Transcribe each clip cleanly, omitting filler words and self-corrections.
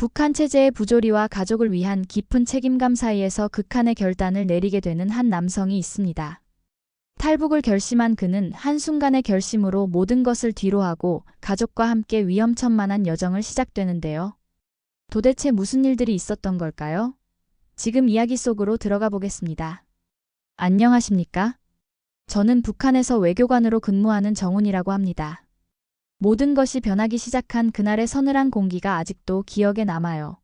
북한 체제의 부조리와 가족을 위한 깊은 책임감 사이에서 극한의 결단을 내리게 되는 한 남성이 있습니다. 탈북을 결심한 그는 한순간의 결심으로 모든 것을 뒤로하고 가족과 함께 위험천만한 여정을 시작되는데요. 도대체 무슨 일들이 있었던 걸까요? 지금 이야기 속으로 들어가 보겠습니다. 안녕하십니까? 저는 북한에서 외교관으로 근무하는 정훈이라고 합니다. 모든 것이 변하기 시작한 그날의 서늘한 공기가 아직도 기억에 남아요.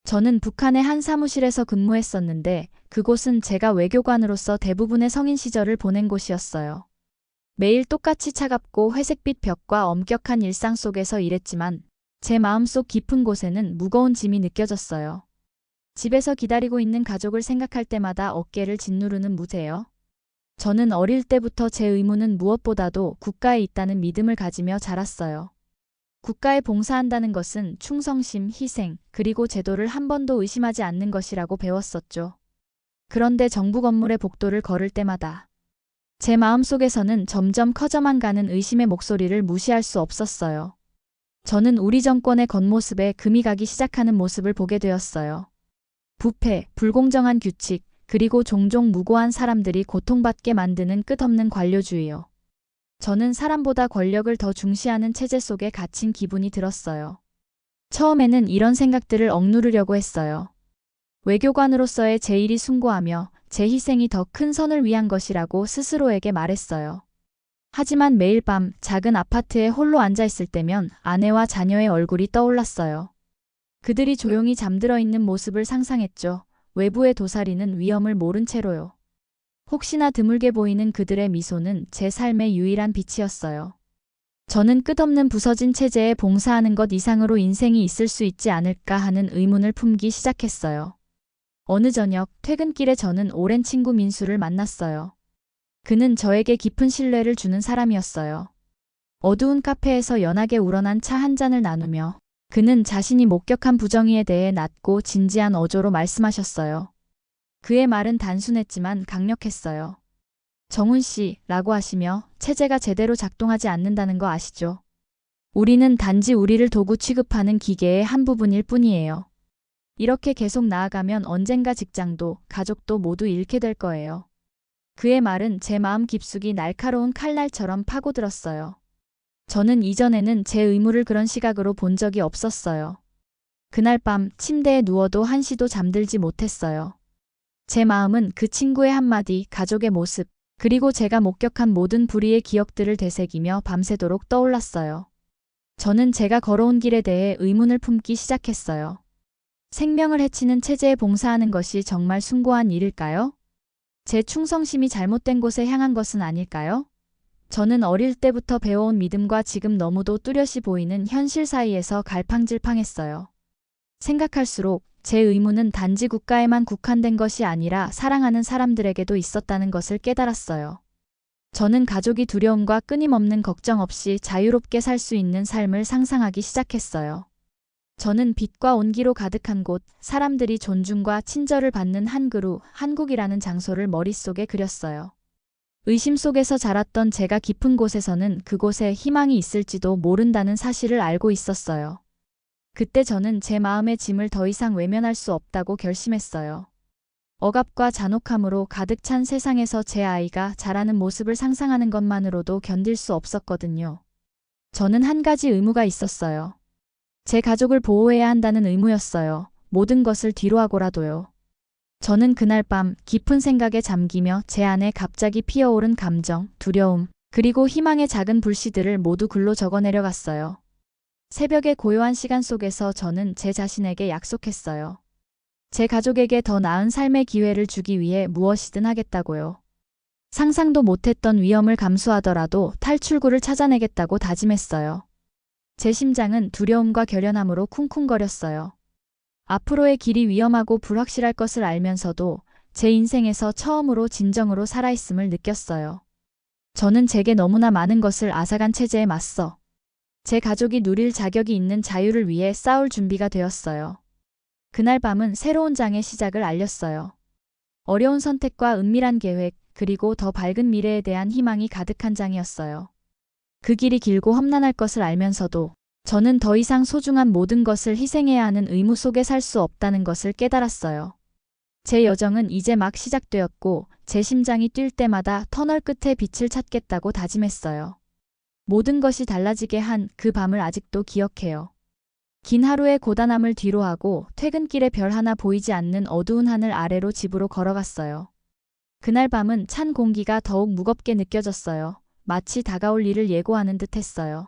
저는 북한의 한 사무실에서 근무했었는데 그곳은 제가 외교관으로서 대부분의 성인 시절을 보낸 곳이었어요. 매일 똑같이 차갑고 회색빛 벽과 엄격한 일상 속에서 일했지만 제 마음속 깊은 곳에는 무거운 짐이 느껴졌어요. 집에서 기다리고 있는 가족을 생각할 때마다 어깨를 짓누르는 무게요. 저는 어릴 때부터 제 의무는 무엇보다도 국가에 있다는 믿음을 가지며 자랐어요. 국가에 봉사한다는 것은 충성심, 희생, 그리고 제도를 한 번도 의심하지 않는 것이라고 배웠었죠. 그런데 정부 건물의 복도를 걸을 때마다 제 마음속에서는 점점 커져만 가는 의심의 목소리를 무시할 수 없었어요. 저는 우리 정권의 겉모습에 금이 가기 시작하는 모습을 보게 되었어요. 부패, 불공정한 규칙, 그리고 종종 무고한 사람들이 고통받게 만드는 끝없는 관료주의요. 저는 사람보다 권력을 더 중시하는 체제 속에 갇힌 기분이 들었어요. 처음에는 이런 생각들을 억누르려고 했어요. 외교관으로서의 제 일이 숭고하며 제 희생이 더 큰 선을 위한 것이라고 스스로에게 말했어요. 하지만 매일 밤 작은 아파트에 홀로 앉아 있을 때면 아내와 자녀의 얼굴이 떠올랐어요. 그들이 조용히 잠들어 있는 모습을 상상했죠. 외부의 도사리는 위험을 모른 채로요. 혹시나 드물게 보이는 그들의 미소는 제 삶의 유일한 빛이었어요. 저는 끝없는 부서진 체제에 봉사하는 것 이상으로 인생이 있을 수 있지 않을까 하는 의문을 품기 시작했어요. 어느 저녁 퇴근길에 저는 오랜 친구 민수를 만났어요. 그는 저에게 깊은 신뢰를 주는 사람이었어요. 어두운 카페에서 연하게 우러난 차 한 잔을 나누며 그는 자신이 목격한 부정의에 대해 낮고 진지한 어조로 말씀하셨어요. 그의 말은 단순했지만 강력했어요. 정훈 씨, 라고 하시며 체제가 제대로 작동하지 않는다는 거 아시죠? 우리는 단지 우리를 도구 취급하는 기계의 한 부분일 뿐이에요. 이렇게 계속 나아가면 언젠가 직장도 가족도 모두 잃게 될 거예요. 그의 말은 제 마음 깊숙이 날카로운 칼날처럼 파고들었어요. 저는 이전에는 제 의무를 그런 시각으로 본 적이 없었어요. 그날 밤 침대에 누워도 한시도 잠들지 못했어요. 제 마음은 그 친구의 한마디, 가족의 모습, 그리고 제가 목격한 모든 불의의 기억들을 되새기며 밤새도록 떠올랐어요. 저는 제가 걸어온 길에 대해 의문을 품기 시작했어요. 생명을 해치는 체제에 봉사하는 것이 정말 숭고한 일일까요? 제 충성심이 잘못된 곳에 향한 것은 아닐까요? 저는 어릴 때부터 배워온 믿음과 지금 너무도 뚜렷이 보이는 현실 사이에서 갈팡질팡했어요. 생각할수록 제 의무는 단지 국가에만 국한된 것이 아니라 사랑하는 사람들에게도 있었다는 것을 깨달았어요. 저는 가족이 두려움과 끊임없는 걱정 없이 자유롭게 살 수 있는 삶을 상상하기 시작했어요. 저는 빛과 온기로 가득한 곳, 사람들이 존중과 친절을 받는 한 그루, 한국이라는 장소를 머릿속에 그렸어요. 의심 속에서 자랐던 제가 깊은 곳에서는 그곳에 희망이 있을지도 모른다는 사실을 알고 있었어요. 그때 저는 제 마음의 짐을 더 이상 외면할 수 없다고 결심했어요. 억압과 잔혹함으로 가득 찬 세상에서 제 아이가 자라는 모습을 상상하는 것만으로도 견딜 수 없었거든요. 저는 한 가지 의무가 있었어요. 제 가족을 보호해야 한다는 의무였어요. 모든 것을 뒤로하고라도요. 저는 그날 밤 깊은 생각에 잠기며 제 안에 갑자기 피어오른 감정, 두려움, 그리고 희망의 작은 불씨들을 모두 글로 적어내려갔어요. 새벽의 고요한 시간 속에서 저는 제 자신에게 약속했어요. 제 가족에게 더 나은 삶의 기회를 주기 위해 무엇이든 하겠다고요. 상상도 못했던 위험을 감수하더라도 탈출구를 찾아내겠다고 다짐했어요. 제 심장은 두려움과 결연함으로 쿵쿵거렸어요. 앞으로의 길이 위험하고 불확실할 것을 알면서도 제 인생에서 처음으로 진정으로 살아있음을 느꼈어요. 저는 제게 너무나 많은 것을 앗아간 체제에 맞서 제 가족이 누릴 자격이 있는 자유를 위해 싸울 준비가 되었어요. 그날 밤은 새로운 장의 시작을 알렸어요. 어려운 선택과 은밀한 계획, 그리고 더 밝은 미래에 대한 희망이 가득한 장이었어요. 그 길이 길고 험난할 것을 알면서도 저는 더 이상 소중한 모든 것을 희생해야 하는 의무 속에 살 수 없다는 것을 깨달았어요. 제 여정은 이제 막 시작되었고 제 심장이 뛸 때마다 터널 끝에 빛을 찾겠다고 다짐했어요. 모든 것이 달라지게 한 그 밤을 아직도 기억해요. 긴 하루의 고단함을 뒤로하고 퇴근길에 별 하나 보이지 않는 어두운 하늘 아래로 집으로 걸어갔어요. 그날 밤은 찬 공기가 더욱 무겁게 느껴졌어요. 마치 다가올 일을 예고하는 듯 했어요.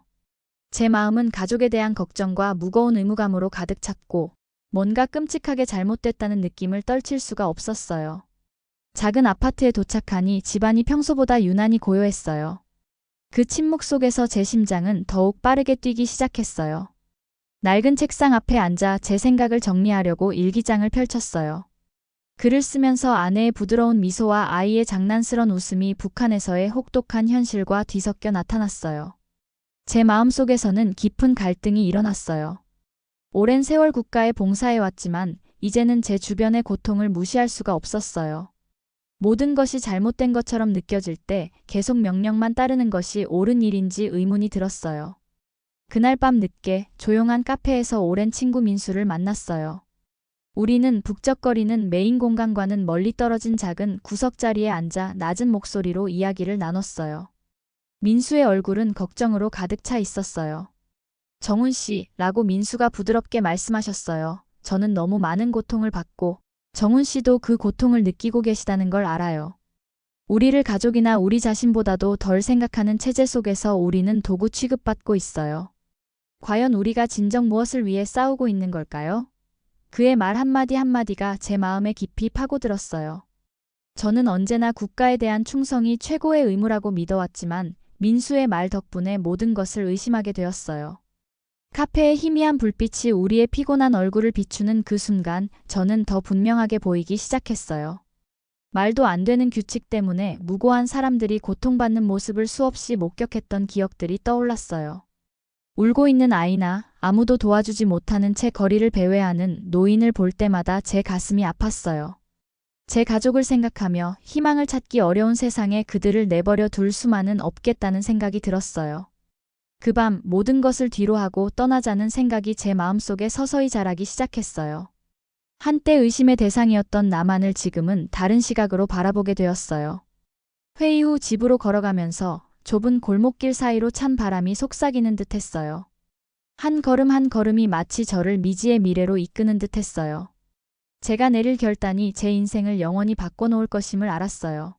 제 마음은 가족에 대한 걱정과 무거운 의무감으로 가득 찼고 뭔가 끔찍하게 잘못됐다는 느낌을 떨칠 수가 없었어요. 작은 아파트에 도착하니 집안이 평소보다 유난히 고요했어요. 그 침묵 속에서 제 심장은 더욱 빠르게 뛰기 시작했어요. 낡은 책상 앞에 앉아 제 생각을 정리하려고 일기장을 펼쳤어요. 글을 쓰면서 아내의 부드러운 미소와 아이의 장난스런 웃음이 북한에서의 혹독한 현실과 뒤섞여 나타났어요. 제 마음속에서는 깊은 갈등이 일어났어요. 오랜 세월 국가에 봉사해왔지만 이제는 제 주변의 고통을 무시할 수가 없었어요. 모든 것이 잘못된 것처럼 느껴질 때 계속 명령만 따르는 것이 옳은 일인지 의문이 들었어요. 그날 밤 늦게 조용한 카페에서 오랜 친구 민수를 만났어요. 우리는 북적거리는 메인 공간과는 멀리 떨어진 작은 구석자리에 앉아 낮은 목소리로 이야기를 나눴어요. 민수의 얼굴은 걱정으로 가득 차 있었어요. 정훈 씨, 라고 민수가 부드럽게 말씀하셨어요. 저는 너무 많은 고통을 받고 정훈 씨도 그 고통을 느끼고 계시다는 걸 알아요. 우리를 가족이나 우리 자신보다도 덜 생각하는 체제 속에서 우리는 도구 취급받고 있어요. 과연 우리가 진정 무엇을 위해 싸우고 있는 걸까요? 그의 말 한마디 한마디가 제 마음에 깊이 파고들었어요. 저는 언제나 국가에 대한 충성이 최고의 의무라고 믿어왔지만 민수의 말 덕분에 모든 것을 의심하게 되었어요. 카페의 희미한 불빛이 우리의 피곤한 얼굴을 비추는 그 순간 저는 더 분명하게 보이기 시작했어요. 말도 안 되는 규칙 때문에 무고한 사람들이 고통받는 모습을 수없이 목격했던 기억들이 떠올랐어요. 울고 있는 아이나 아무도 도와주지 못하는 채 거리를 배회하는 노인을 볼 때마다 제 가슴이 아팠어요. 제 가족을 생각하며 희망을 찾기 어려운 세상에 그들을 내버려 둘 수만은 없겠다는 생각이 들었어요. 그 밤 모든 것을 뒤로하고 떠나자는 생각이 제 마음속에 서서히 자라기 시작했어요. 한때 의심의 대상이었던 나만을 지금은 다른 시각으로 바라보게 되었어요. 회의 후 집으로 걸어가면서 좁은 골목길 사이로 찬 바람이 속삭이는 듯 했어요. 한 걸음 한 걸음이 마치 저를 미지의 미래로 이끄는 듯 했어요. 제가 내릴 결단이 제 인생을 영원히 바꿔놓을 것임을 알았어요.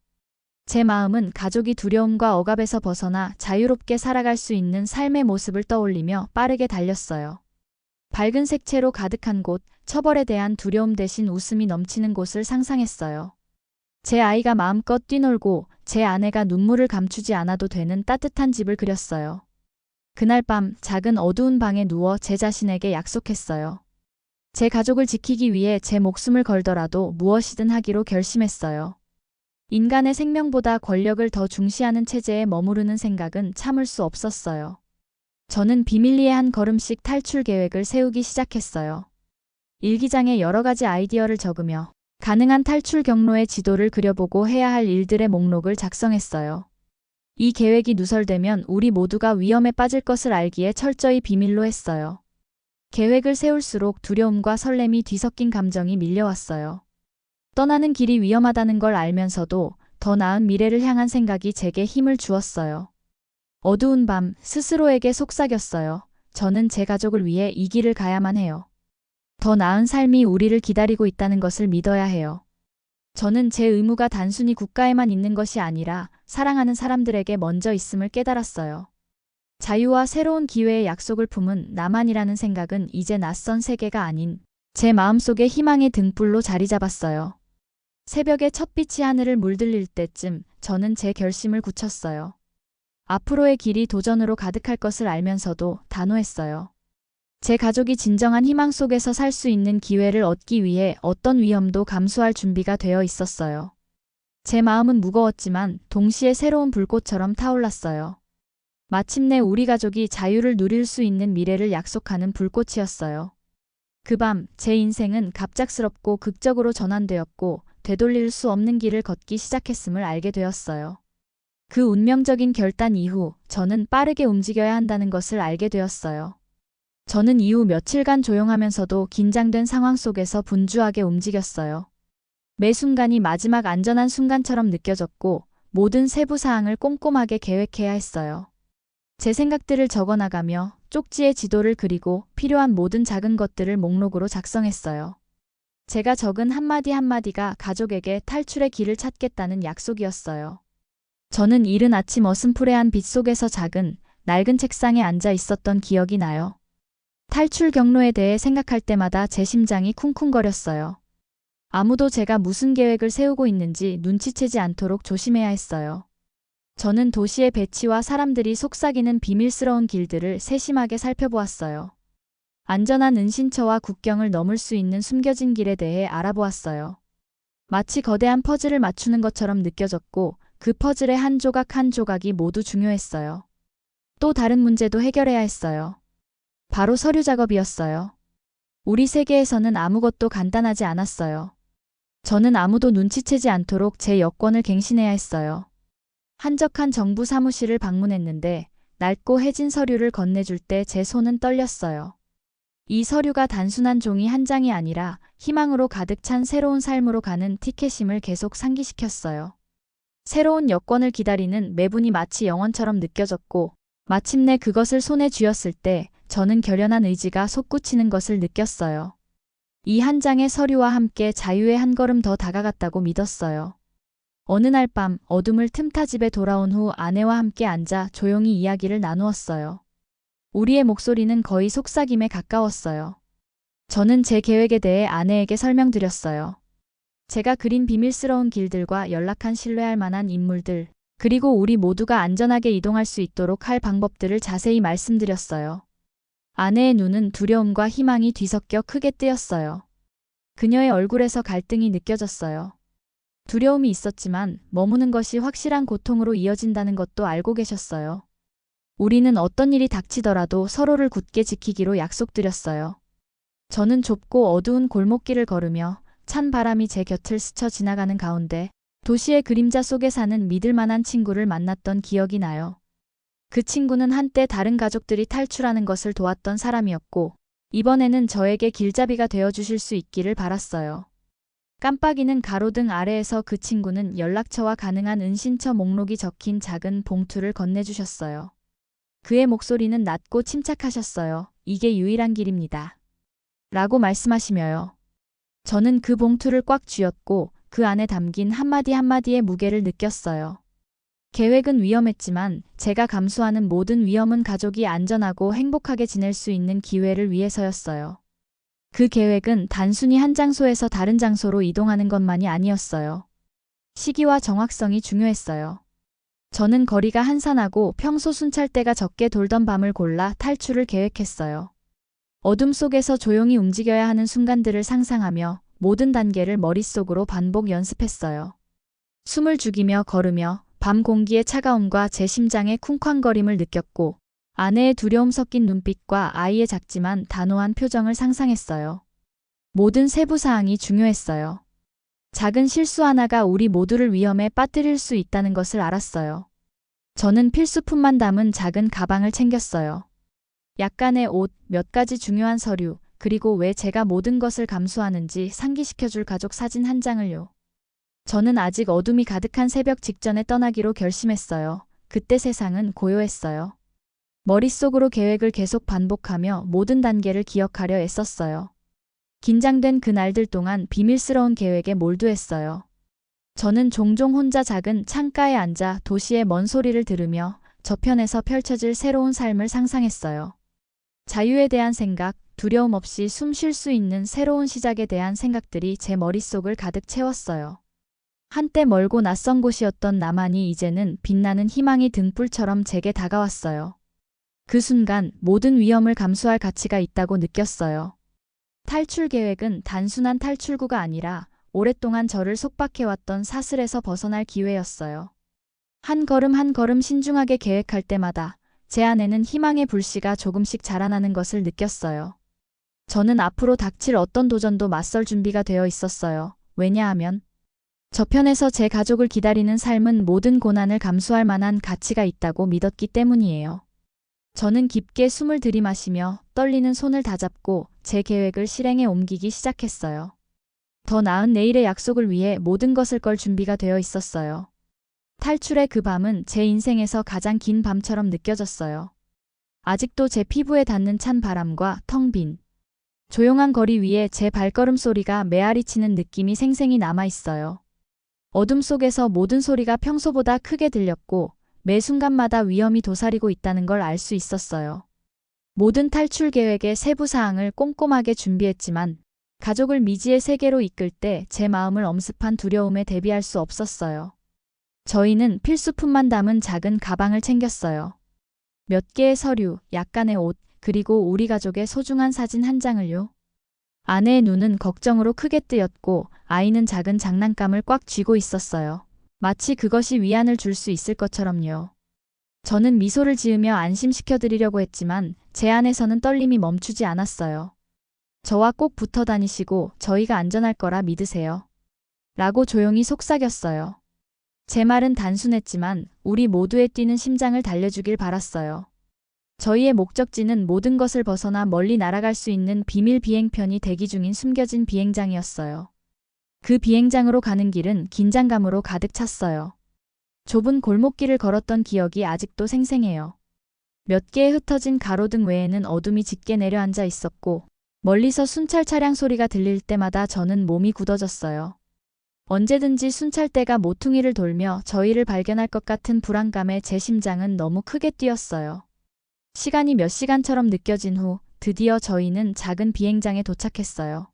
제 마음은 가족이 두려움과 억압에서 벗어나 자유롭게 살아갈 수 있는 삶의 모습을 떠올리며 빠르게 달렸어요. 밝은 색채로 가득한 곳, 처벌에 대한 두려움 대신 웃음이 넘치는 곳을 상상했어요. 제 아이가 마음껏 뛰놀고 제 아내가 눈물을 감추지 않아도 되는 따뜻한 집을 그렸어요. 그날 밤 작은 어두운 방에 누워 제 자신에게 약속했어요. 제 가족을 지키기 위해 제 목숨을 걸더라도 무엇이든 하기로 결심했어요. 인간의 생명보다 권력을 더 중시하는 체제에 머무르는 생각은 참을 수 없었어요. 저는 비밀리에 한 걸음씩 탈출 계획을 세우기 시작했어요. 일기장에 여러 가지 아이디어를 적으며 가능한 탈출 경로의 지도를 그려보고 해야 할 일들의 목록을 작성했어요. 이 계획이 누설되면 우리 모두가 위험에 빠질 것을 알기에 철저히 비밀로 했어요. 계획을 세울수록 두려움과 설렘이 뒤섞인 감정이 밀려왔어요. 떠나는 길이 위험하다는 걸 알면서도 더 나은 미래를 향한 생각이 제게 힘을 주었어요. 어두운 밤 스스로에게 속삭였어요. 저는 제 가족을 위해 이 길을 가야만 해요. 더 나은 삶이 우리를 기다리고 있다는 것을 믿어야 해요. 저는 제 의무가 단순히 국가에만 있는 것이 아니라 사랑하는 사람들에게 먼저 있음을 깨달았어요. 자유와 새로운 기회의 약속을 품은 나만이라는 생각은 이제 낯선 세계가 아닌 제 마음속의 희망의 등불로 자리 잡았어요. 새벽에 첫 빛이 하늘을 물들일 때쯤 저는 제 결심을 굳혔어요. 앞으로의 길이 도전으로 가득할 것을 알면서도 단호했어요. 제 가족이 진정한 희망 속에서 살 수 있는 기회를 얻기 위해 어떤 위험도 감수할 준비가 되어 있었어요. 제 마음은 무거웠지만 동시에 새로운 불꽃처럼 타올랐어요. 마침내 우리 가족이 자유를 누릴 수 있는 미래를 약속하는 불꽃이었어요. 그 밤 제 인생은 갑작스럽고 극적으로 전환되었고 되돌릴 수 없는 길을 걷기 시작했음을 알게 되었어요. 그 운명적인 결단 이후 저는 빠르게 움직여야 한다는 것을 알게 되었어요. 저는 이후 며칠간 조용하면서도 긴장된 상황 속에서 분주하게 움직였어요. 매 순간이 마지막 안전한 순간처럼 느껴졌고 모든 세부 사항을 꼼꼼하게 계획해야 했어요. 제 생각들을 적어나가며 쪽지에 지도를 그리고 필요한 모든 작은 것들을 목록으로 작성했어요. 제가 적은 한마디 한마디가 가족에게 탈출의 길을 찾겠다는 약속이었어요. 저는 이른 아침 어슴푸레한 빛 속에서 작은 낡은 책상에 앉아 있었던 기억이 나요. 탈출 경로에 대해 생각할 때마다 제 심장이 쿵쿵거렸어요. 아무도 제가 무슨 계획을 세우고 있는지 눈치채지 않도록 조심해야 했어요. 저는 도시의 배치와 사람들이 속삭이는 비밀스러운 길들을 세심하게 살펴보았어요. 안전한 은신처와 국경을 넘을 수 있는 숨겨진 길에 대해 알아보았어요. 마치 거대한 퍼즐을 맞추는 것처럼 느껴졌고 그 퍼즐의 한 조각 한 조각이 모두 중요했어요. 또 다른 문제도 해결해야 했어요. 바로 서류 작업이었어요. 우리 세계에서는 아무것도 간단하지 않았어요. 저는 아무도 눈치채지 않도록 제 여권을 갱신해야 했어요. 한적한 정부 사무실을 방문했는데 낡고 해진 서류를 건네줄 때 제 손은 떨렸어요. 이 서류가 단순한 종이 한 장이 아니라 희망으로 가득 찬 새로운 삶으로 가는 티켓임을 계속 상기시켰어요. 새로운 여권을 기다리는 매분이 마치 영원처럼 느껴졌고 마침내 그것을 손에 쥐었을 때 저는 결연한 의지가 솟구치는 것을 느꼈어요. 이 한 장의 서류와 함께 자유의 한 걸음 더 다가갔다고 믿었어요. 어느 날 밤 어둠을 틈타 집에 돌아온 후 아내와 함께 앉아 조용히 이야기를 나누었어요. 우리의 목소리는 거의 속삭임에 가까웠어요. 저는 제 계획에 대해 아내에게 설명드렸어요. 제가 그린 비밀스러운 길들과 연락한 신뢰할 만한 인물들, 그리고 우리 모두가 안전하게 이동할 수 있도록 할 방법들을 자세히 말씀드렸어요. 아내의 눈은 두려움과 희망이 뒤섞여 크게 뜨였어요. 그녀의 얼굴에서 갈등이 느껴졌어요. 두려움이 있었지만 머무는 것이 확실한 고통으로 이어진다는 것도 알고 계셨어요. 우리는 어떤 일이 닥치더라도 서로를 굳게 지키기로 약속드렸어요. 저는 좁고 어두운 골목길을 걸으며 찬 바람이 제 곁을 스쳐 지나가는 가운데 도시의 그림자 속에 사는 믿을 만한 친구를 만났던 기억이 나요. 그 친구는 한때 다른 가족들이 탈출하는 것을 도왔던 사람이었고 이번에는 저에게 길잡이가 되어주실 수 있기를 바랐어요. 깜빡이는 가로등 아래에서 그 친구는 연락처와 가능한 은신처 목록이 적힌 작은 봉투를 건네주셨어요. 그의 목소리는 낮고 침착하셨어요. 이게 유일한 길입니다. 라고 말씀하시며요. 저는 그 봉투를 꽉 쥐었고 그 안에 담긴 한마디 한마디의 무게를 느꼈어요. 계획은 위험했지만 제가 감수하는 모든 위험은 가족이 안전하고 행복하게 지낼 수 있는 기회를 위해서였어요. 그 계획은 단순히 한 장소에서 다른 장소로 이동하는 것만이 아니었어요. 시기와 정확성이 중요했어요. 저는 거리가 한산하고 평소 순찰대가 적게 돌던 밤을 골라 탈출을 계획했어요. 어둠 속에서 조용히 움직여야 하는 순간들을 상상하며 모든 단계를 머릿속으로 반복 연습했어요. 숨을 죽이며 걸으며 밤 공기의 차가움과 제 심장의 쿵쾅거림을 느꼈고 아내의 두려움 섞인 눈빛과 아이의 작지만 단호한 표정을 상상했어요. 모든 세부 사항이 중요했어요. 작은 실수 하나가 우리 모두를 위험에 빠뜨릴 수 있다는 것을 알았어요. 저는 필수품만 담은 작은 가방을 챙겼어요. 약간의 옷, 몇 가지 중요한 서류, 그리고 왜 제가 모든 것을 감수하는지 상기시켜줄 가족 사진 한 장을요. 저는 아직 어둠이 가득한 새벽 직전에 떠나기로 결심했어요. 그때 세상은 고요했어요. 머릿속으로 계획을 계속 반복하며 모든 단계를 기억하려 애썼어요. 긴장된 그날들 동안 비밀스러운 계획에 몰두했어요. 저는 종종 혼자 작은 창가에 앉아 도시의 먼 소리를 들으며 저편에서 펼쳐질 새로운 삶을 상상했어요. 자유에 대한 생각, 두려움 없이 숨 쉴 수 있는 새로운 시작에 대한 생각들이 제 머릿속을 가득 채웠어요. 한때 멀고 낯선 곳이었던 나만이 이제는 빛나는 희망의 등불처럼 제게 다가왔어요. 그 순간 모든 위험을 감수할 가치가 있다고 느꼈어요. 탈출 계획은 단순한 탈출구가 아니라 오랫동안 저를 속박해왔던 사슬에서 벗어날 기회였어요. 한 걸음 한 걸음 신중하게 계획할 때마다 제 안에는 희망의 불씨가 조금씩 자라나는 것을 느꼈어요. 저는 앞으로 닥칠 어떤 도전도 맞설 준비가 되어 있었어요. 왜냐하면 저편에서 제 가족을 기다리는 삶은 모든 고난을 감수할 만한 가치가 있다고 믿었기 때문이에요. 저는 깊게 숨을 들이마시며 떨리는 손을 다잡고 제 계획을 실행에 옮기기 시작했어요. 더 나은 내일의 약속을 위해 모든 것을 걸 준비가 되어 있었어요. 탈출의 그 밤은 제 인생에서 가장 긴 밤처럼 느껴졌어요. 아직도 제 피부에 닿는 찬 바람과 텅 빈 조용한 거리 위에 제 발걸음 소리가 메아리치는 느낌이 생생히 남아 있어요. 어둠 속에서 모든 소리가 평소보다 크게 들렸고 매 순간마다 위험이 도사리고 있다는 걸 알 수 있었어요. 모든 탈출 계획의 세부 사항을 꼼꼼하게 준비했지만 가족을 미지의 세계로 이끌 때 제 마음을 엄습한 두려움에 대비할 수 없었어요. 저희는 필수품만 담은 작은 가방을 챙겼어요. 몇 개의 서류, 약간의 옷, 그리고 우리 가족의 소중한 사진 한 장을요. 아내의 눈은 걱정으로 크게 뜨였고 아이는 작은 장난감을 꽉 쥐고 있었어요. 마치 그것이 위안을 줄 수 있을 것처럼요. 저는 미소를 지으며 안심시켜드리려고 했지만 제 안에서는 떨림이 멈추지 않았어요. 저와 꼭 붙어 다니시고 저희가 안전할 거라 믿으세요. 라고 조용히 속삭였어요. 제 말은 단순했지만 우리 모두의 뛰는 심장을 달래주길 바랐어요. 저희의 목적지는 모든 것을 벗어나 멀리 날아갈 수 있는 비밀 비행편이 대기 중인 숨겨진 비행장이었어요. 그 비행장으로 가는 길은 긴장감으로 가득 찼어요. 좁은 골목길을 걸었던 기억이 아직도 생생해요. 몇 개의 흩어진 가로등 외에는 어둠이 짙게 내려앉아 있었고 멀리서 순찰 차량 소리가 들릴 때마다 저는 몸이 굳어졌어요. 언제든지 순찰대가 모퉁이를 돌며 저희를 발견할 것 같은 불안감에 제 심장은 너무 크게 뛰었어요. 시간이 몇 시간처럼 느껴진 후 드디어 저희는 작은 비행장에 도착했어요.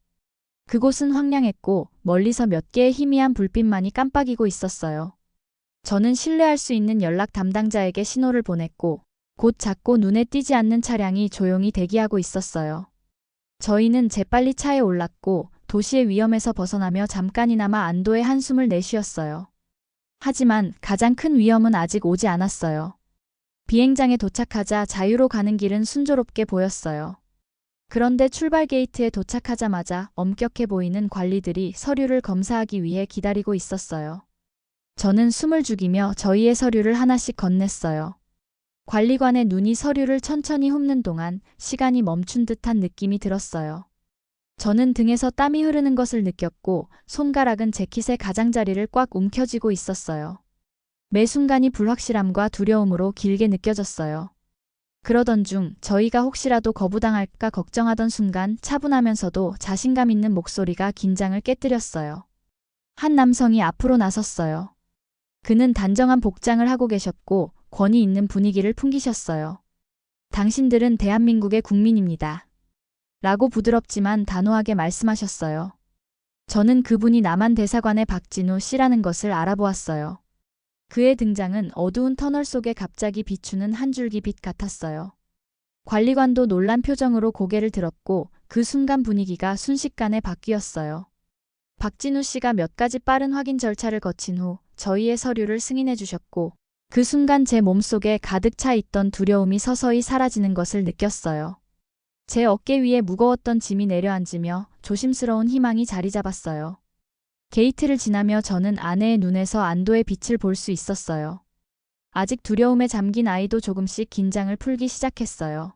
그곳은 황량했고 멀리서 몇 개의 희미한 불빛만이 깜빡이고 있었어요. 저는 신뢰할 수 있는 연락 담당자에게 신호를 보냈고 곧 작고 눈에 띄지 않는 차량이 조용히 대기하고 있었어요. 저희는 재빨리 차에 올랐고 도시의 위험에서 벗어나며 잠깐이나마 안도의 한숨을 내쉬었어요. 하지만 가장 큰 위험은 아직 오지 않았어요. 비행장에 도착하자 자유로 가는 길은 순조롭게 보였어요. 그런데 출발 게이트에 도착하자마자 엄격해 보이는 관리들이 서류를 검사하기 위해 기다리고 있었어요. 저는 숨을 죽이며 저희의 서류를 하나씩 건넸어요. 관리관의 눈이 서류를 천천히 훑는 동안 시간이 멈춘 듯한 느낌이 들었어요. 저는 등에서 땀이 흐르는 것을 느꼈고 손가락은 재킷의 가장자리를 꽉 움켜쥐고 있었어요. 매 순간이 불확실함과 두려움으로 길게 느껴졌어요. 그러던 중 저희가 혹시라도 거부당할까 걱정하던 순간 차분하면서도 자신감 있는 목소리가 긴장을 깨뜨렸어요. 한 남성이 앞으로 나섰어요. 그는 단정한 복장을 하고 계셨고 권위 있는 분위기를 풍기셨어요. 당신들은 대한민국의 국민입니다. 라고 부드럽지만 단호하게 말씀하셨어요. 저는 그분이 남한 대사관의 박진우 씨라는 것을 알아보았어요. 그의 등장은 어두운 터널 속에 갑자기 비추는 한 줄기 빛 같았어요. 관리관도 놀란 표정으로 고개를 들었고 그 순간 분위기가 순식간에 바뀌었어요. 박진우 씨가 몇 가지 빠른 확인 절차를 거친 후 저희의 서류를 승인해 주셨고 그 순간 제 몸속에 가득 차 있던 두려움이 서서히 사라지는 것을 느꼈어요. 제 어깨 위에 무거웠던 짐이 내려앉으며 조심스러운 희망이 자리 잡았어요. 게이트를 지나며 저는 아내의 눈에서 안도의 빛을 볼 수 있었어요. 아직 두려움에 잠긴 아이도 조금씩 긴장을 풀기 시작했어요.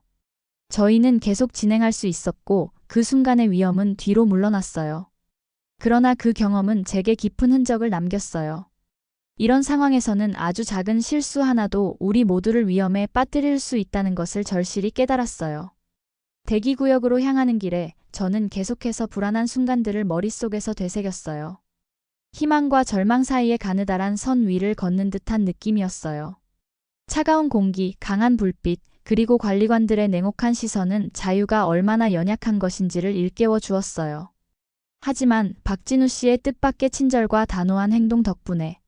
저희는 계속 진행할 수 있었고 그 순간의 위험은 뒤로 물러났어요. 그러나 그 경험은 제게 깊은 흔적을 남겼어요. 이런 상황에서는 아주 작은 실수 하나도 우리 모두를 위험에 빠뜨릴 수 있다는 것을 절실히 깨달았어요. 대기구역으로 향하는 길에 저는 계속해서 불안한 순간들을 머릿속에서 되새겼어요. 희망과 절망 사이의 가느다란 선 위를 걷는 듯한 느낌이었어요. 차가운 공기, 강한 불빛, 그리고 관리관들의 냉혹한 시선은 자유가 얼마나 연약한 것인지를 일깨워 주었어요. 하지만 박진우 씨의 뜻밖의 친절과 단호한 행동 덕분에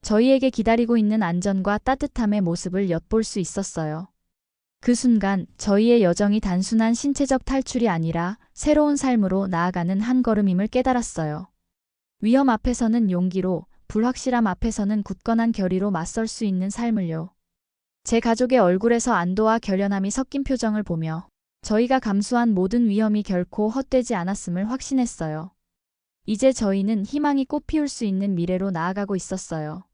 저희에게 기다리고 있는 안전과 따뜻함의 모습을 엿볼 수 있었어요. 그 순간 저희의 여정이 단순한 신체적 탈출이 아니라 새로운 삶으로 나아가는 한 걸음임을 깨달았어요. 위험 앞에서는 용기로, 불확실함 앞에서는 굳건한 결의로 맞설 수 있는 삶을요. 제 가족의 얼굴에서 안도와 결연함이 섞인 표정을 보며 저희가 감수한 모든 위험이 결코 헛되지 않았음을 확신했어요. 이제 저희는 희망이 꽃피울 수 있는 미래로 나아가고 있었어요.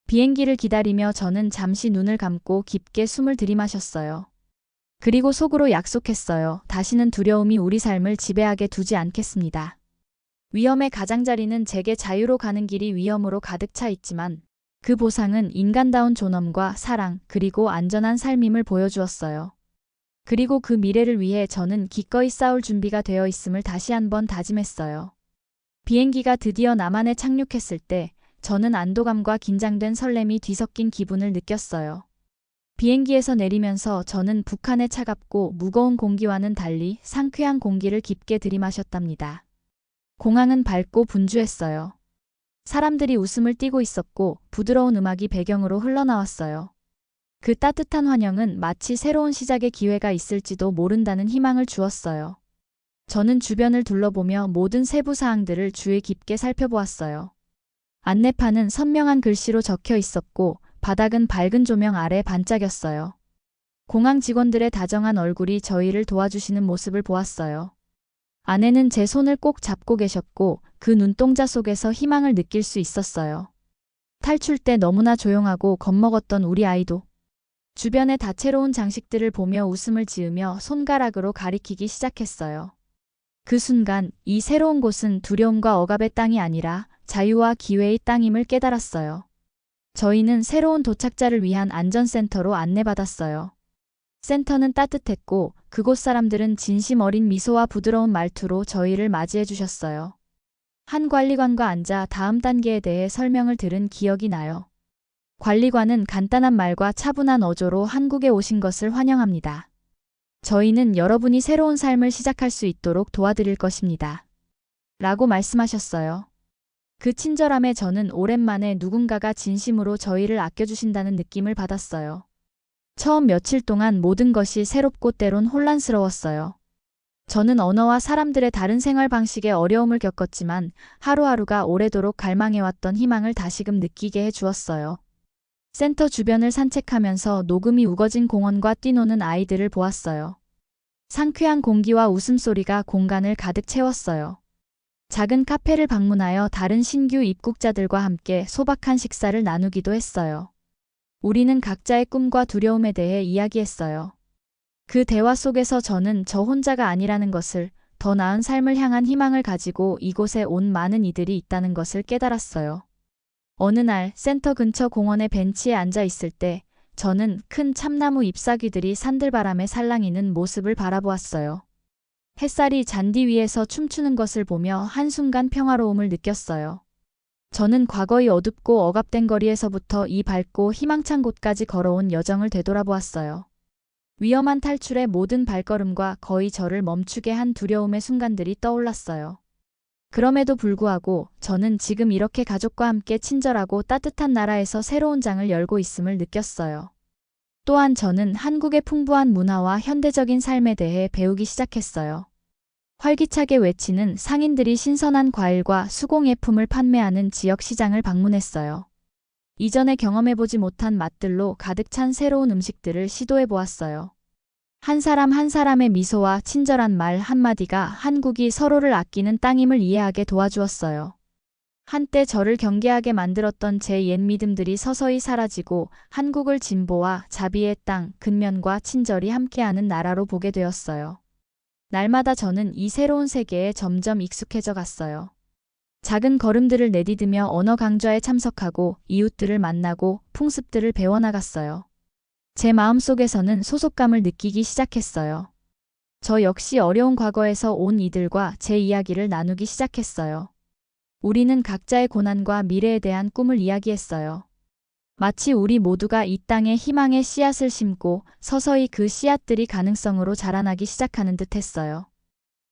비행기를 기다리며 저는 잠시 눈을 감고 깊게 숨을 들이마셨어요. 그리고 속으로 약속했어요. 다시는 두려움이 우리 삶을 지배하게 두지 않겠습니다. 위험의 가장자리는 제게 자유로 가는 길이 위험으로 가득 차 있지만 그 보상은 인간다운 존엄과 사랑 그리고 안전한 삶임을 보여주었어요. 그리고 그 미래를 위해 저는 기꺼이 싸울 준비가 되어 있음을 다시 한번 다짐했어요. 비행기가 드디어 남한에 착륙했을 때 저는 안도감과 긴장된 설렘이 뒤섞인 기분을 느꼈어요. 비행기에서 내리면서 저는 북한의 차갑고 무거운 공기와는 달리 상쾌한 공기를 깊게 들이마셨답니다. 공항은 밝고 분주했어요. 사람들이 웃음을 띠고 있었고 부드러운 음악이 배경으로 흘러나왔어요. 그 따뜻한 환영은 마치 새로운 시작의 기회가 있을지도 모른다는 희망을 주었어요. 저는 주변을 둘러보며 모든 세부 사항들을 주의 깊게 살펴보았어요. 안내판은 선명한 글씨로 적혀 있었고 바닥은 밝은 조명 아래 반짝였어요. 공항 직원들의 다정한 얼굴이 저희를 도와주시는 모습을 보았어요. 아내는 제 손을 꼭 잡고 계셨고 그 눈동자 속에서 희망을 느낄 수 있었어요. 탈출 때 너무나 조용하고 겁먹었던 우리 아이도 주변의 다채로운 장식들을 보며 웃음을 지으며 손가락으로 가리키기 시작했어요. 그 순간 이 새로운 곳은 두려움과 억압의 땅이 아니라 자유와 기회의 땅임을 깨달았어요. 저희는 새로운 도착자를 위한 안전센터로 안내받았어요. 센터는 따뜻했고 그곳 사람들은 진심 어린 미소와 부드러운 말투로 저희를 맞이해 주셨어요. 한 관리관과 앉아 다음 단계에 대해 설명을 들은 기억이 나요. 관리관은 간단한 말과 차분한 어조로 한국에 오신 것을 환영합니다. 저희는 여러분이 새로운 삶을 시작할 수 있도록 도와드릴 것입니다. 라고 말씀하셨어요. 그 친절함에 저는 오랜만에 누군가가 진심으로 저희를 아껴주신다는 느낌을 받았어요. 처음 며칠 동안 모든 것이 새롭고 때론 혼란스러웠어요. 저는 언어와 사람들의 다른 생활 방식에 어려움을 겪었지만 하루하루가 오래도록 갈망해왔던 희망을 다시금 느끼게 해주었어요. 센터 주변을 산책하면서 녹음이 우거진 공원과 뛰노는 아이들을 보았어요. 상쾌한 공기와 웃음소리가 공간을 가득 채웠어요. 작은 카페를 방문하여 다른 신규 입국자들과 함께 소박한 식사를 나누기도 했어요. 우리는 각자의 꿈과 두려움에 대해 이야기했어요. 그 대화 속에서 저는 저 혼자가 아니라는 것을, 더 나은 삶을 향한 희망을 가지고 이곳에 온 많은 이들이 있다는 것을 깨달았어요. 어느 날 센터 근처 공원의 벤치에 앉아 있을 때 저는 큰 참나무 잎사귀들이 산들바람에 살랑이는 모습을 바라보았어요. 햇살이 잔디 위에서 춤추는 것을 보며 한순간 평화로움을 느꼈어요. 저는 과거의 어둡고 억압된 거리에서부터 이 밝고 희망찬 곳까지 걸어온 여정을 되돌아보았어요. 위험한 탈출의 모든 발걸음과 거의 저를 멈추게 한 두려움의 순간들이 떠올랐어요. 그럼에도 불구하고 저는 지금 이렇게 가족과 함께 친절하고 따뜻한 나라에서 새로운 장을 열고 있음을 느꼈어요. 또한 저는 한국의 풍부한 문화와 현대적인 삶에 대해 배우기 시작했어요. 활기차게 외치는 상인들이 신선한 과일과 수공예품을 판매하는 지역 시장을 방문했어요. 이전에 경험해보지 못한 맛들로 가득 찬 새로운 음식들을 시도해 보았어요. 한 사람 한 사람의 미소와 친절한 말 한마디가 한국이 서로를 아끼는 땅임을 이해하게 도와주었어요. 한때 저를 경계하게 만들었던 제 옛 믿음들이 서서히 사라지고 한국을 진보와 자비의 땅, 근면과 친절이 함께하는 나라로 보게 되었어요. 날마다 저는 이 새로운 세계에 점점 익숙해져 갔어요. 작은 걸음들을 내디디며 언어 강좌에 참석하고 이웃들을 만나고 풍습들을 배워나갔어요. 제 마음속에서는 소속감을 느끼기 시작했어요. 저 역시 어려운 과거에서 온 이들과 제 이야기를 나누기 시작했어요. 우리는 각자의 고난과 미래에 대한 꿈을 이야기했어요. 마치 우리 모두가 이 땅에 희망의 씨앗을 심고 서서히 그 씨앗들이 가능성으로 자라나기 시작하는 듯 했어요.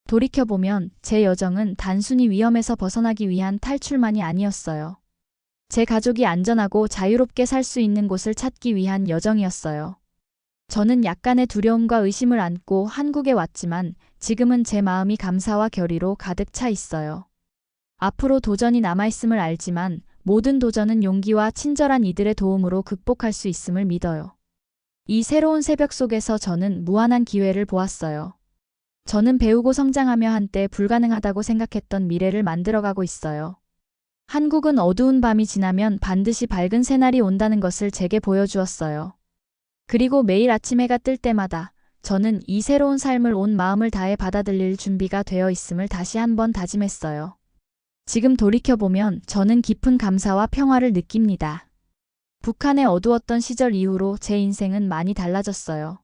돌이켜보면 제 여정은 단순히 위험에서 벗어나기 위한 탈출만이 아니었어요. 제 가족이 안전하고 자유롭게 살 수 있는 곳을 찾기 위한 여정이었어요. 저는 약간의 두려움과 의심을 안고 한국에 왔지만 지금은 제 마음이 감사와 결의로 가득 차 있어요. 앞으로 도전이 남아있음을 알지만 모든 도전은 용기와 친절한 이들의 도움으로 극복할 수 있음을 믿어요. 이 새로운 새벽 속에서 저는 무한한 기회를 보았어요. 저는 배우고 성장하며 한때 불가능하다고 생각했던 미래를 만들어가고 있어요. 한국은 어두운 밤이 지나면 반드시 밝은 새날이 온다는 것을 제게 보여주었어요. 그리고 매일 아침 해가 뜰 때마다 저는 이 새로운 삶을 온 마음을 다해 받아들일 준비가 되어 있음을 다시 한번 다짐했어요. 지금 돌이켜보면 저는 깊은 감사와 평화를 느낍니다. 북한의 어두웠던 시절 이후로 제 인생은 많이 달라졌어요.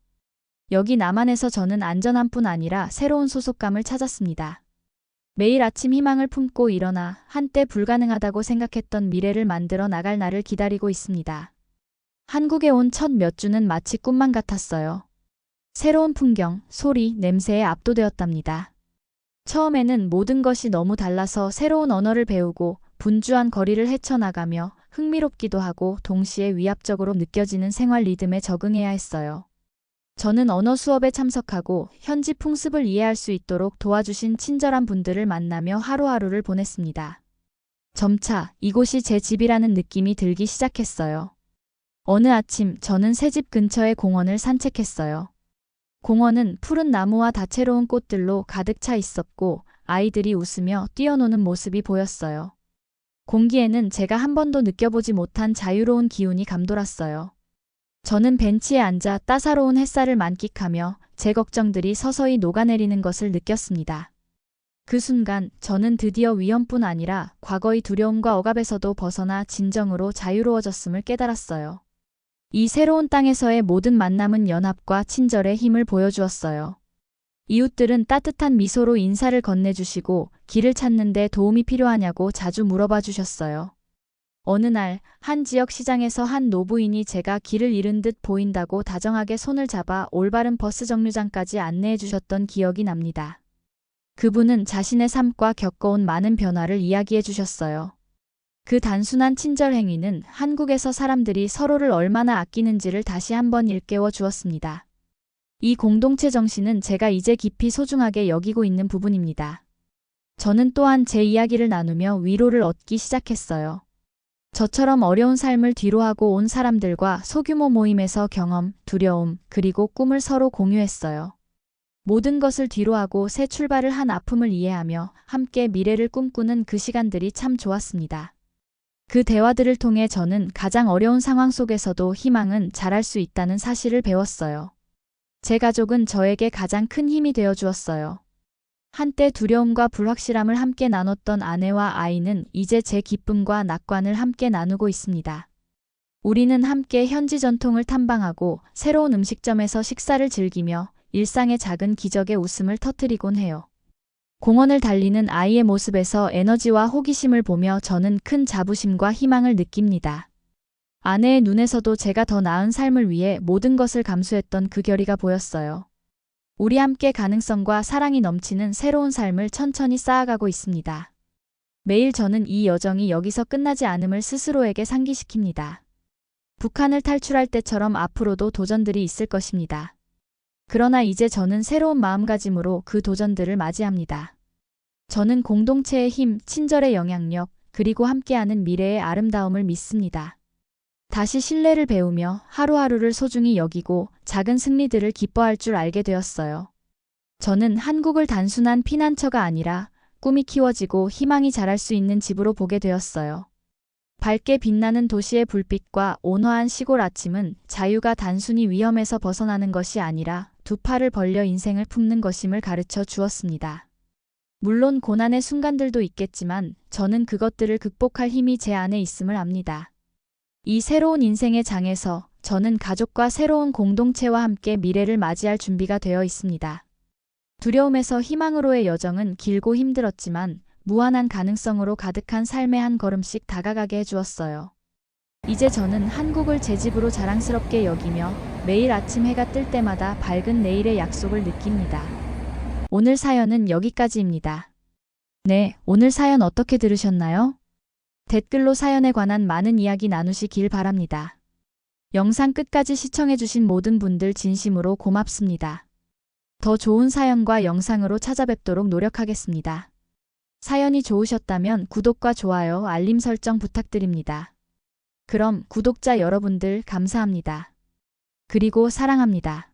여기 남한에서 저는 안전한 뿐 아니라 새로운 소속감을 찾았습니다. 매일 아침 희망을 품고 일어나 한때 불가능하다고 생각했던 미래를 만들어 나갈 날을 기다리고 있습니다. 한국에 온 첫 몇 주는 마치 꿈만 같았어요. 새로운 풍경, 소리, 냄새에 압도되었답니다. 처음에는 모든 것이 너무 달라서 새로운 언어를 배우고 분주한 거리를 헤쳐나가며 흥미롭기도 하고 동시에 위압적으로 느껴지는 생활 리듬에 적응해야 했어요. 저는 언어 수업에 참석하고 현지 풍습을 이해할 수 있도록 도와주신 친절한 분들을 만나며 하루하루를 보냈습니다. 점차 이곳이 제 집이라는 느낌이 들기 시작했어요. 어느 아침 저는 새 집 근처의 공원을 산책했어요. 공원은 푸른 나무와 다채로운 꽃들로 가득 차 있었고 아이들이 웃으며 뛰어노는 모습이 보였어요. 공기에는 제가 한 번도 느껴보지 못한 자유로운 기운이 감돌았어요. 저는 벤치에 앉아 따사로운 햇살을 만끽하며 제 걱정들이 서서히 녹아내리는 것을 느꼈습니다. 그 순간 저는 드디어 위험뿐 아니라 과거의 두려움과 억압에서도 벗어나 진정으로 자유로워졌음을 깨달았어요. 이 새로운 땅에서의 모든 만남은 연합과 친절의 힘을 보여주었어요. 이웃들은 따뜻한 미소로 인사를 건네주시고 길을 찾는 데 도움이 필요하냐고 자주 물어봐 주셨어요. 어느 날 한 지역 시장에서 한 노부인이 제가 길을 잃은 듯 보인다고 다정하게 손을 잡아 올바른 버스 정류장까지 안내해 주셨던 기억이 납니다. 그분은 자신의 삶과 겪어온 많은 변화를 이야기해 주셨어요. 그 단순한 친절 행위는 한국에서 사람들이 서로를 얼마나 아끼는지를 다시 한번 일깨워 주었습니다. 이 공동체 정신은 제가 이제 깊이 소중하게 여기고 있는 부분입니다. 저는 또한 제 이야기를 나누며 위로를 얻기 시작했어요. 저처럼 어려운 삶을 뒤로하고 온 사람들과 소규모 모임에서 경험, 두려움, 그리고 꿈을 서로 공유했어요. 모든 것을 뒤로하고 새 출발을 한 아픔을 이해하며 함께 미래를 꿈꾸는 그 시간들이 참 좋았습니다. 그 대화들을 통해 저는 가장 어려운 상황 속에서도 희망은 자랄 수 있다는 사실을 배웠어요. 제 가족은 저에게 가장 큰 힘이 되어 주었어요. 한때 두려움과 불확실함을 함께 나눴던 아내와 아이는 이제 제 기쁨과 낙관을 함께 나누고 있습니다. 우리는 함께 현지 전통을 탐방하고 새로운 음식점에서 식사를 즐기며 일상의 작은 기적에 웃음을 터뜨리곤 해요. 공원을 달리는 아이의 모습에서 에너지와 호기심을 보며 저는 큰 자부심과 희망을 느낍니다. 아내의 눈에서도 제가 더 나은 삶을 위해 모든 것을 감수했던 그 결의가 보였어요. 우리 함께 가능성과 사랑이 넘치는 새로운 삶을 천천히 쌓아가고 있습니다. 매일 저는 이 여정이 여기서 끝나지 않음을 스스로에게 상기시킵니다. 북한을 탈출할 때처럼 앞으로도 도전들이 있을 것입니다. 그러나 이제 저는 새로운 마음가짐으로 그 도전들을 맞이합니다. 저는 공동체의 힘, 친절의 영향력, 그리고 함께하는 미래의 아름다움을 믿습니다. 다시 신뢰를 배우며 하루하루를 소중히 여기고 작은 승리들을 기뻐할 줄 알게 되었어요. 저는 한국을 단순한 피난처가 아니라 꿈이 키워지고 희망이 자랄 수 있는 집으로 보게 되었어요. 밝게 빛나는 도시의 불빛과 온화한 시골 아침은 자유가 단순히 위험에서 벗어나는 것이 아니라 두 팔을 벌려 인생을 품는 것임을 가르쳐 주었습니다. 물론 고난의 순간들도 있겠지만 저는 그것들을 극복할 힘이 제 안에 있음을 압니다. 이 새로운 인생의 장에서 저는 가족과 새로운 공동체와 함께 미래를 맞이할 준비가 되어 있습니다. 두려움에서 희망으로의 여정은 길고 힘들었지만 무한한 가능성으로 가득한 삶의 한 걸음씩 다가가게 해주었어요. 이제 저는 한국을 제 집으로 자랑스럽게 여기며 매일 아침 해가 뜰 때마다 밝은 내일의 약속을 느낍니다. 오늘 사연은 여기까지입니다. 네, 오늘 사연 어떻게 들으셨나요? 댓글로 사연에 관한 많은 이야기 나누시길 바랍니다. 영상 끝까지 시청해주신 모든 분들 진심으로 고맙습니다. 더 좋은 사연과 영상으로 찾아뵙도록 노력하겠습니다. 사연이 좋으셨다면 구독과 좋아요, 알림 설정 부탁드립니다. 그럼 구독자 여러분들 감사합니다. 그리고 사랑합니다.